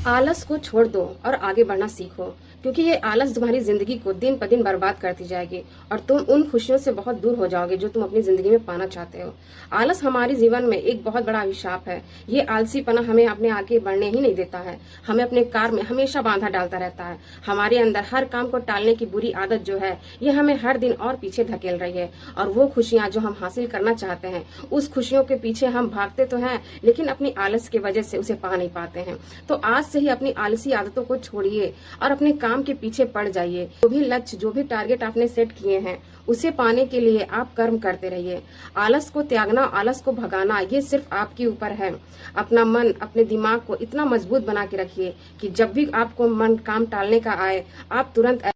आलस को छोड़ दो और आगे बढ़ना सीखो, क्योंकि ये आलस तुम्हारी जिंदगी को दिन प दिन बर्बाद करती जाएगी और तुम उन खुशियों से बहुत दूर हो जाओगे जो तुम अपनी जिंदगी में पाना चाहते हो। आलस हमारे जीवन में एक बहुत बड़ा अभिशाप है। ये आलसीपना हमें अपने आगे बढ़ने ही नहीं देता है, हमें अपने कार में हमेशा बांधा डालता रहता है। हमारे अंदर हर काम को टालने की बुरी आदत जो है, ये हमें हर दिन और पीछे धकेल रही है। और वो खुशियां जो हम हासिल करना चाहते हैं, उस खुशियों के पीछे हम भागते तो हैं, लेकिन अपनी आलस की वजह से उसे पा नहीं पाते हैं। तो आज से ही अपनी आलसी आदतों को छोड़िए और अपने काम के पीछे पड़ जाइए। जो भी लक्ष्य, जो भी टारगेट आपने सेट किए हैं, उसे पाने के लिए आप कर्म करते रहिए। आलस को त्यागना, आलस को भगाना, ये सिर्फ आपके ऊपर है। अपना मन, अपने दिमाग को इतना मजबूत बना के रखिए कि जब भी आपको मन काम टालने का आए, आप तुरंत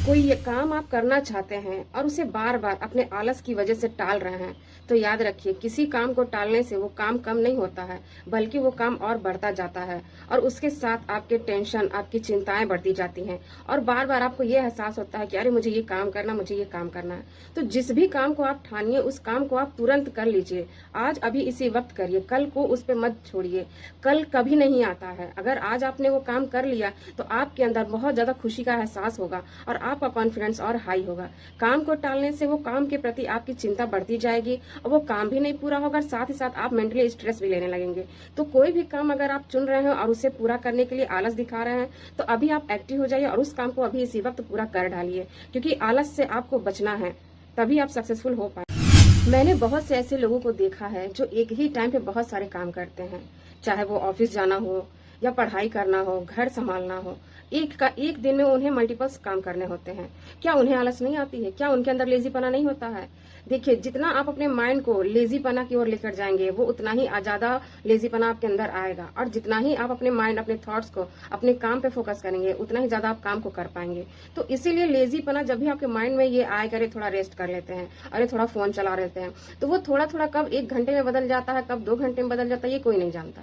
कोई ये काम आप करना चाहते हैं और उसे बार बार अपने आलस की वजह से टाल रहे हैं, तो याद रखिए, किसी काम को टालने से वो काम कम नहीं होता है, बल्कि वो काम और बढ़ता जाता है। और उसके साथ आपके टेंशन, आपकी चिंताएं बढ़ती जाती हैं और बार बार आपको ये एहसास होता है कि अरे मुझे ये काम करना, मुझे ये काम करना है। तो जिस भी काम को आप ठानिए, उस काम को आप तुरंत कर लीजिए। आज अभी इसी वक्त करिए, कल को उस पर मत छोड़िए। कल कभी नहीं आता है। अगर आज आपने वो काम कर लिया तो आपके अंदर बहुत ज्यादा खुशी का एहसास होगा और आपका कॉन्फिडेंस और हाई होगा। काम को टालने से वो काम के प्रति आपकी चिंता बढ़ती जाएगी और वो काम भी नहीं पूरा होगा, साथ ही साथ आप मेंटली स्ट्रेस भी लेने लगेंगे। तो कोई भी काम अगर आप चुन रहे हैं और उसे पूरा करने के लिए आलस दिखा रहे हैं, तो अभी आप एक्टिव हो जाइए और उस काम को अभी इसी वक्त पूरा कर डालिए, क्योंकि आलस से आपको बचना है, तभी आप सक्सेसफुल हो पाए। मैंने बहुत से ऐसे लोगों को देखा है जो एक ही टाइम पे बहुत सारे काम करते हैं, चाहे वो ऑफिस जाना हो या पढ़ाई करना हो, घर संभालना हो। एक दिन में उन्हें मल्टीपल्स काम करने होते हैं। क्या उन्हें आलस नहीं आती है? क्या उनके अंदर लेजीपना नहीं होता है? देखिए, जितना आप अपने माइंड को लेजीपना की ओर लेकर जाएंगे, वो उतना ही ज्यादा लेजीपना आपके अंदर आएगा। और जितना ही आप अपने माइंड, अपने थॉट्स को अपने काम पे फोकस करेंगे, उतना ही ज्यादा आप काम को कर पाएंगे। तो इसीलिए लेजीपना जब भी आपके माइंड में ये आए, करे थोड़ा रेस्ट कर लेते हैं, अरे थोड़ा फोन चला लेते हैं, तो वो थोड़ा थोड़ा कब 1 घंटे में बदल जाता है, कब 2 घंटे में बदल जाता है, ये कोई नहीं जानता।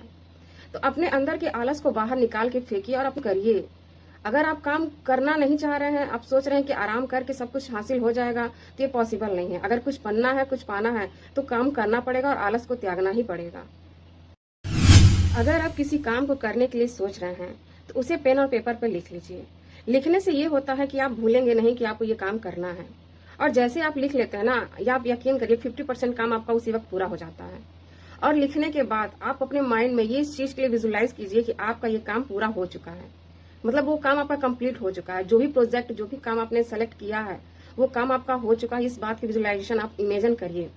तो अपने अंदर के आलस को बाहर निकाल के फेंकिए और आप करिए। अगर आप काम करना नहीं चाह रहे हैं, आप सोच रहे हैं कि आराम करके सब कुछ हासिल हो जाएगा, तो ये पॉसिबल नहीं है। अगर कुछ बनना है, कुछ पाना है, तो काम करना पड़ेगा और आलस को त्यागना ही पड़ेगा। अगर आप किसी काम को करने के लिए सोच रहे हैं, तो उसे पेन और पेपर पर लिख लीजिए। लिखने से ये होता है कि आप भूलेंगे नहीं कि आपको ये काम करना है। और जैसे आप लिख लेते हैं ना, या आप यकीन करिए 50% काम आपका उसी वक्त पूरा हो जाता है। और लिखने के बाद आप अपने माइंड में ये इस चीज के लिए विजुलाइज कीजिए कि आपका ये काम पूरा हो चुका है, मतलब वो काम आपका कंप्लीट हो चुका है। जो भी प्रोजेक्ट, जो भी काम आपने सेलेक्ट किया है, वो काम आपका हो चुका है। इस बात की विजुलाइजेशन आप इमेजिन करिए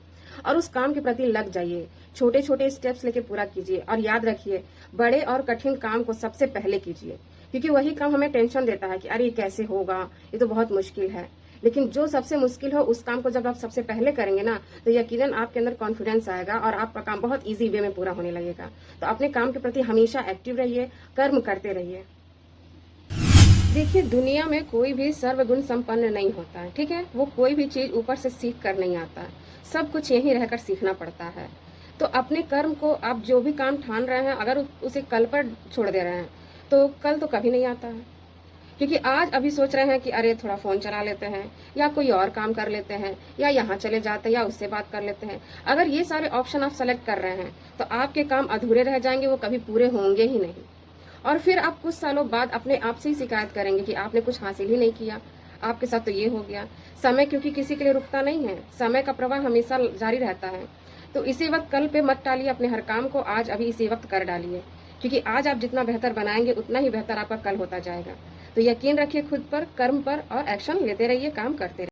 और उस काम के प्रति लग जाइए। छोटे छोटे स्टेप्स लेके पूरा कीजिए और याद रखिए, बड़े और कठिन काम को सबसे पहले कीजिए, क्योंकि वही काम हमें टेंशन देता है कि अरे ये कैसे होगा, ये तो बहुत मुश्किल है। लेकिन जो सबसे मुश्किल हो, उस काम को जब आप सबसे पहले करेंगे ना, तो यकीनन आपके अंदर कॉन्फिडेंस आएगा और आपका काम बहुत इजी वे में पूरा होने लगेगा। तो अपने काम के प्रति हमेशा एक्टिव रहिए, कर्म करते रहिए। देखिए, दुनिया में कोई भी सर्वगुण संपन्न नहीं होता है, ठीक है। वो कोई भी चीज ऊपर से सीख कर नहीं आता है, सब कुछ यहीं रहकर सीखना पड़ता है। तो अपने कर्म को, आप जो भी काम ठान रहे हैं, अगर उसे कल पर छोड़ दे रहे हैं, तो कल तो कभी नहीं आता है। क्योंकि आज अभी सोच रहे हैं कि अरे थोड़ा फोन चला लेते हैं, या कोई और काम कर लेते हैं, या यहाँ चले जाते हैं, या उससे बात कर लेते हैं। अगर ये सारे ऑप्शन आप सेलेक्ट कर रहे हैं, तो आपके काम अधूरे रह जाएंगे, वो कभी पूरे होंगे ही नहीं। और फिर आप कुछ सालों बाद अपने आप से ही शिकायत करेंगे कि आपने कुछ हासिल ही नहीं किया, आपके साथ तो ये हो गया। समय क्योंकि किसी के लिए रुकता नहीं है, समय का प्रवाह हमेशा जारी रहता है। तो इसी वक्त कल पे मत टालिए अपने हर काम को, आज अभी इसी वक्त कर डालिए, क्योंकि आज आप जितना बेहतर बनाएंगे, उतना ही बेहतर आपका कल होता जाएगा। तो यकीन रखिए खुद पर, कर्म पर, और एक्शन लेते रहिए, काम करते रहिए।